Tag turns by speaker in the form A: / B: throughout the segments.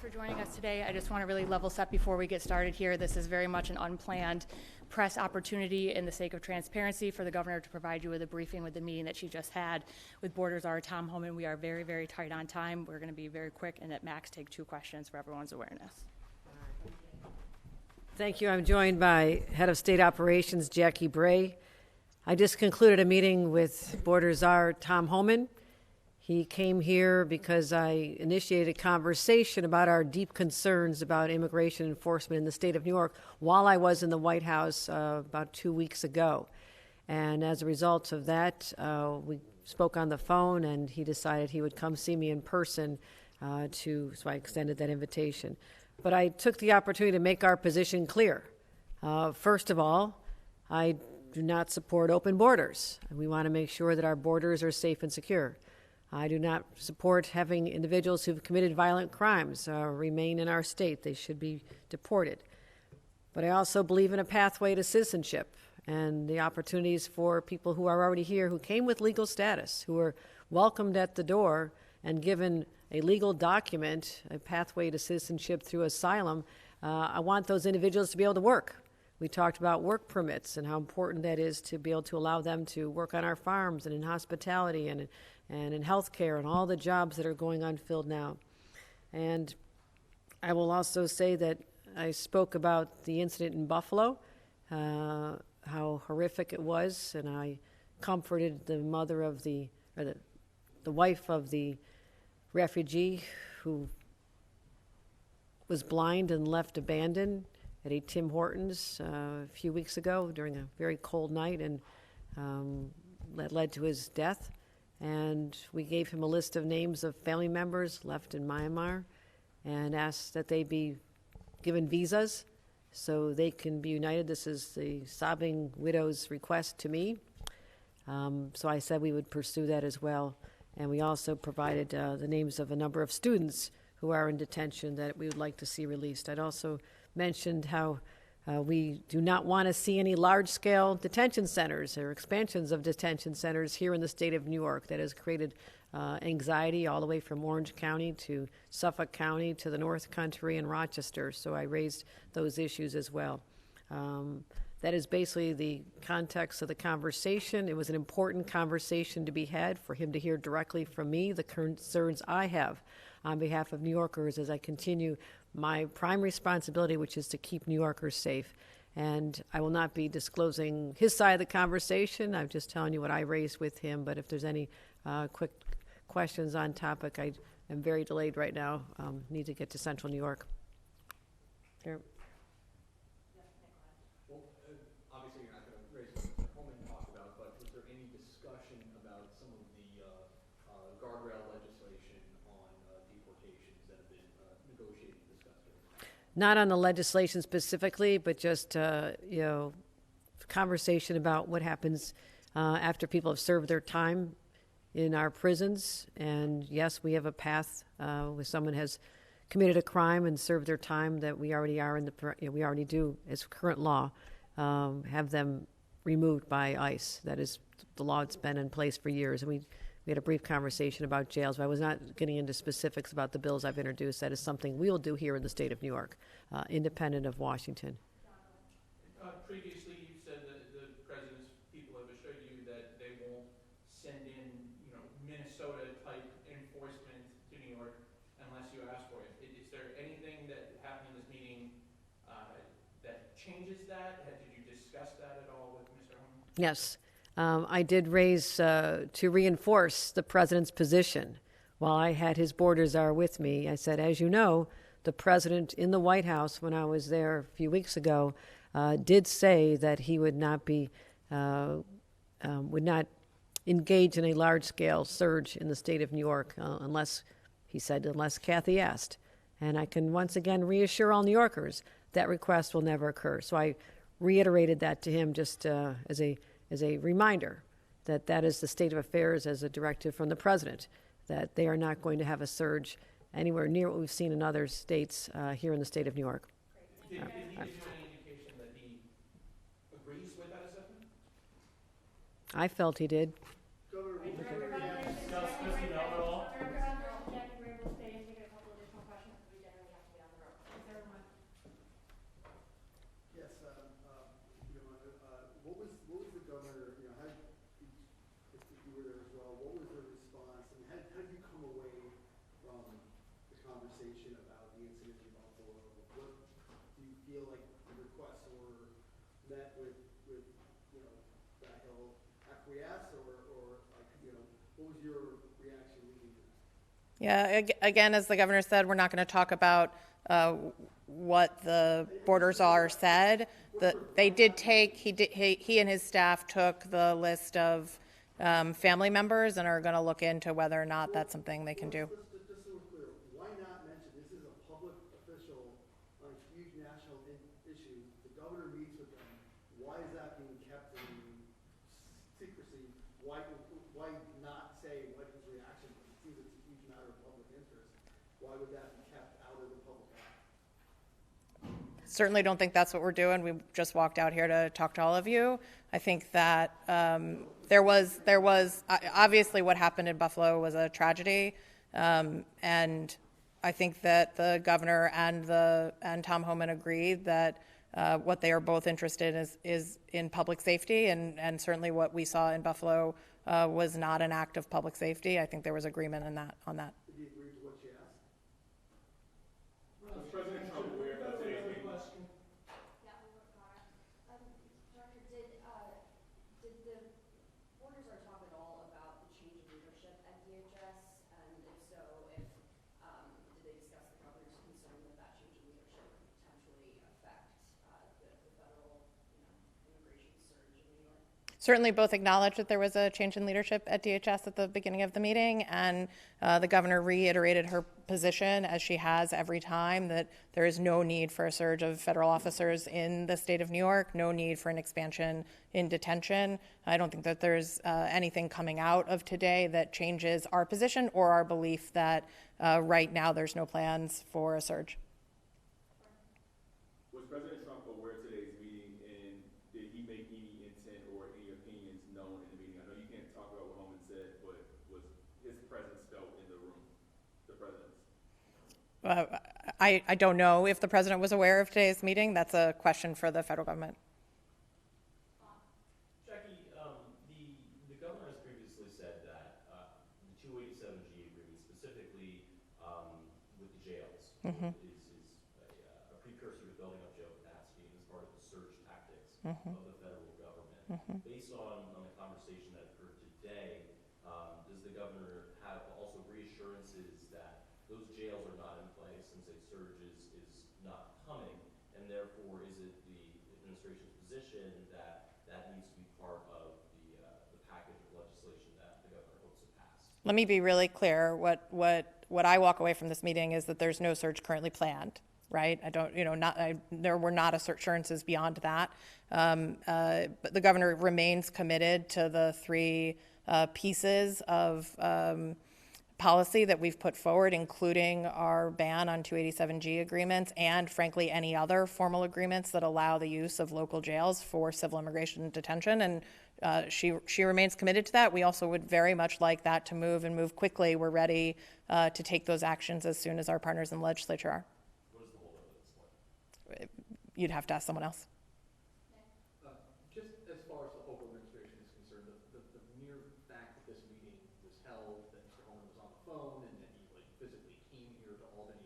A: for joining us today. I just want to really level set before we get started here. This is very much an unplanned press opportunity in the sake of transparency for the governor to provide you with a briefing with the meeting that she just had with Border Czar Tom Homan. We are very, very tight on time. We're going to be very quick and at max take 2 questions for everyone's awareness.
B: Thank you. I'm joined by Head of State Operations, Jackie Bray. I just concluded a meeting with Border Czar Tom Homan. He came here because I initiated a conversation about our deep concerns about immigration enforcement in the state of New York while I was in the White House about 2 weeks ago. And as a result of that, we spoke on the phone, and he decided he would come see me in person, so I extended that invitation. But I took the opportunity to make our position clear. First of all, I do not support open borders. We want to make sure that our borders are safe and secure. I do not support having individuals who've committed violent crimes remain in our state. They should be deported. But I also believe in a pathway to citizenship and the opportunities for people who are already here, who came with legal status, who are welcomed at the door and given a legal document, a pathway to citizenship through asylum. I want those individuals to be able to work. We talked about work permits and how important that is to be able to allow them to work on our farms and in hospitality and in healthcare and all the jobs that are going unfilled now. And I will also say that I spoke about the incident in Buffalo, how horrific it was, and I comforted the mother of the wife of the refugee who was blind and left abandoned at a Tim Hortons a few weeks ago during a very cold night, and that led to his death. And we gave him a list of names of family members left in Myanmar and asked that they be given visas so they can be united. This is the sobbing widow's request to me. So I said we would pursue that as well. And we also provided the names of a number of students who are in detention that we would like to see released. I'd also mentioned how we do not want to see any large-scale detention centers or expansions of detention centers here in the state of New York. That has created anxiety all the way from Orange County to Suffolk County to the North Country and Rochester. So I raised those issues as well. That is basically the context of the conversation. It was an important conversation to be had for him to hear directly from me the concerns I have on behalf of New Yorkers as I continue my prime responsibility, which is to keep New Yorkers safe. And I will not be disclosing his side of the conversation. I'm just telling you what I raised with him. But if there's any quick questions on topic, I am very delayed right now. Need to get to Central New York. Here.
C: Obviously, you're not going to raise what Mr. Homan talked about, but was there any discussion about some of the guardrail legislation on deportations that have been negotiated and discussed?
B: Not on the legislation specifically, but just conversation about what happens after people have served their time in our prisons. And yes, we have a path where someone has committed a crime and served their time that we already are we already do as current law. Have them removed by ICE. That is the law that's been in place for years. And we had a brief conversation about jails, but I was not getting into specifics about the bills I've introduced. That is something we will do here in the state of New York, independent of Washington.
C: Previously, you said that the president's people have assured you that they won't send in, Minnesota-type enforcement to New York unless you ask for it. Is there anything that happened in this meeting that changes that? Did you discuss that at all with Mr. Homan?
B: Yes. I did raise to reinforce the president's position. While I had his Border Czar with me, I said, as you know, the president in the White House, when I was there a few weeks ago, did say that he would not engage in a large-scale surge in the state of New York unless Kathy asked. And I can once again reassure all New Yorkers that request will never occur. So I reiterated that to him just as a reminder that is the state of affairs as a directive from the president, that they are not going to have a surge anywhere near what we've seen in other states here in the state of New York.
C: Did he give you any indication that he agrees with that assessment?
B: I felt he did.
D: Governor,
A: Jackie, we're able to stay and take a couple additional questions. We generally have
D: feel like the requests were met with that he'll acquiesce, or like, what was your reaction leading to that?
E: Yeah, again, as the governor said, we're not going to talk about what the Border Czar said. They did take, he and his staff took the list of family members and are going to look into whether or not that's something they can do.
D: Just so we're clear, why not mention this is a public official on a huge national issue? The governor meets with them. Why is that being kept in secrecy? Why not say what his reaction was? It seems it's a huge matter of public interest. Why would that be kept out of the public eye?
E: Certainly don't think that's what we're doing. We just walked out here to talk to all of you. I think that there was obviously what happened in Buffalo was a tragedy, and I think that the governor and Tom Homan agreed that what they are both interested in is in public safety, and certainly what we saw in Buffalo was not an act of public safety. I think there was agreement on that.
D: Did he agree to what she asked?
C: Was President Trump aware of today's meeting?
F: Yeah, Director, did the Border Czar talk at all about the change in leadership at DHS? And if so, did they discuss the governor's concern that change in leadership could potentially affect the federal, immigration surge in New York?
E: Certainly both acknowledged that there was a change in leadership at DHS at the beginning of the meeting, and the governor reiterated her position, as she has every time, that there is no need for a surge of federal officers in the state of New York, no need for an expansion in detention. I don't think that there's anything coming out of today that changes our position or our belief that right now there's no plans for a surge.
G: Was President Trump aware of today's meeting, and did he make any intent or any opinions known in the meeting? I know you can't talk about what Homan said, but was his presence felt in the room, the president's?
E: I don't know if the president was aware of today's meeting. That's a question for the federal government.
H: Jackie, the governor has previously said that the 287G agreement, specifically with the jails, is a precursor to building up jail capacity and is part of the surge tactics of the federal government. Based on the conversation that occurred today, does the governor have also reassurances that those jails are not in place since a surge is not coming, and therefore is it the administration's position that that needs to be part of the package of legislation that the governor hopes to pass?
E: Let me be really clear. What I walk away from this meeting is that there's no surge currently planned. Right? I don't, there were not assurances beyond that. But the governor remains committed to the three pieces of policy that we've put forward, including our ban on 287G agreements and, frankly, any other formal agreements that allow the use of local jails for civil immigration detention. And she remains committed to that. We also would very much like that to move quickly. We're ready to take those actions as soon as our partners in the legislature are. You'd have to ask someone else.
C: Just as far as the Hochul administration is concerned, the mere fact that this meeting was held, that Mr. Homan was on the phone, and that he physically came here to Albany,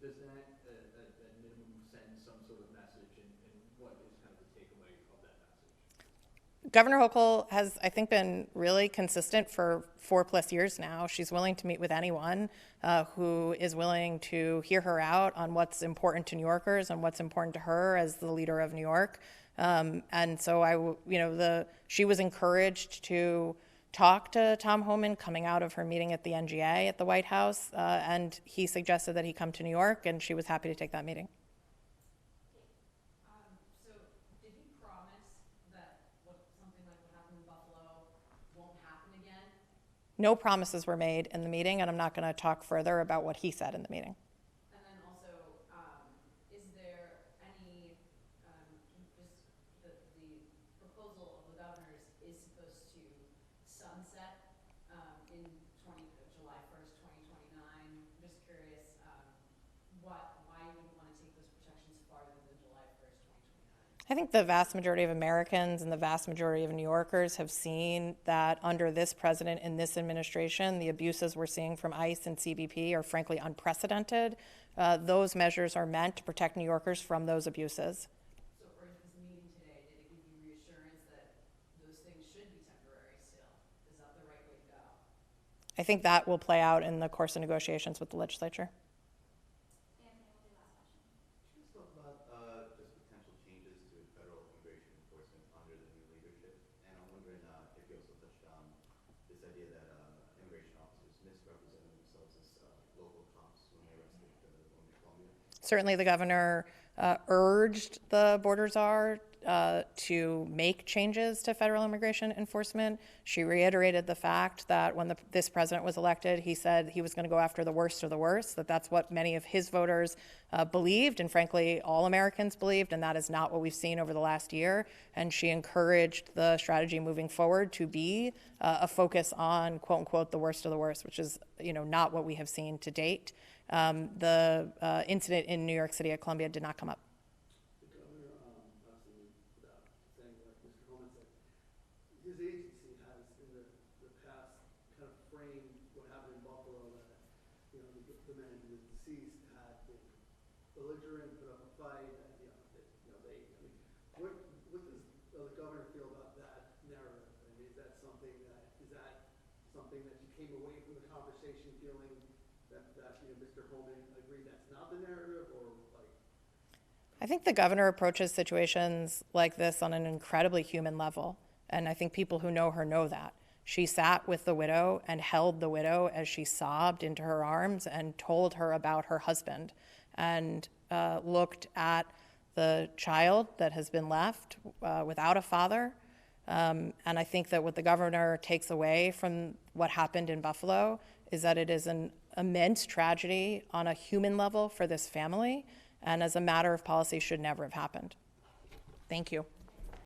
C: does that at minimum send some sort of message, and what is kind of the takeaway of that message?
E: Governor Hochul has, I think, been really consistent for 4+ years now. She's willing to meet with anyone who is willing to hear her out on what's important to New Yorkers and what's important to her as the leader of New York. And so she was encouraged to talk to Tom Homan coming out of her meeting at the NGA at the White House, and he suggested that he come to New York, and she was happy to take that meeting.
F: So did he promise that something like what happened in Buffalo won't happen again?
E: No promises were made in the meeting, and I'm not going to talk further about what he said in the meeting.
F: And then also, is there any, just the proposal of the governor's is supposed to sunset in July 1st, 2029. I'm just curious why you would want to take those protections farther than July 1st, 2029.
E: I think the vast majority of Americans and the vast majority of New Yorkers have seen that under this president and this administration, the abuses we're seeing from ICE and CBP are frankly unprecedented. Those measures are meant to protect New Yorkers from those abuses.
I: So for this meeting today, did it give you reassurance that those things should be temporary still? Is that the right way to go?
E: I think that will play out in the course of negotiations with the legislature.
J: Just talk about just potential changes to federal immigration enforcement under the new leadership, and I'm wondering if you also touched on this idea that immigration officers misrepresented themselves as local cops when they arrested the woman in Columbia.
E: Certainly, the governor urged the Border Czar to make changes to federal immigration enforcement. She reiterated the fact that when this president was elected, he said he was going to go after the worst of the worst, that's what many of his voters believed, and frankly, all Americans believed, and that is not what we've seen over the last year. And she encouraged the strategy moving forward to be a focus on, quote unquote, the worst of the worst, which is not what we have seen to date. The incident in New York City at Columbia did not come up.
D: The governor, obviously, without saying what Mr. Homan said, his agency has in the past kind of framed what happened in Buffalo, that, the man who was deceased had been belligerent, put up a fight, and, what does the governor feel about that narrative? I mean, is that something that you came away from the conversation feeling that Mr. Homan agreed that's not the narrative, or like?
E: I think the governor approaches situations like this on an incredibly human level, and I think people who know her know that. She sat with the widow and held the widow as she sobbed into her arms and told her about her husband, and looked at the child that has been left without a father. And I think that what the governor takes away from what happened in Buffalo is that it is an immense tragedy on a human level for this family, and as a matter of policy should never have happened. Thank you.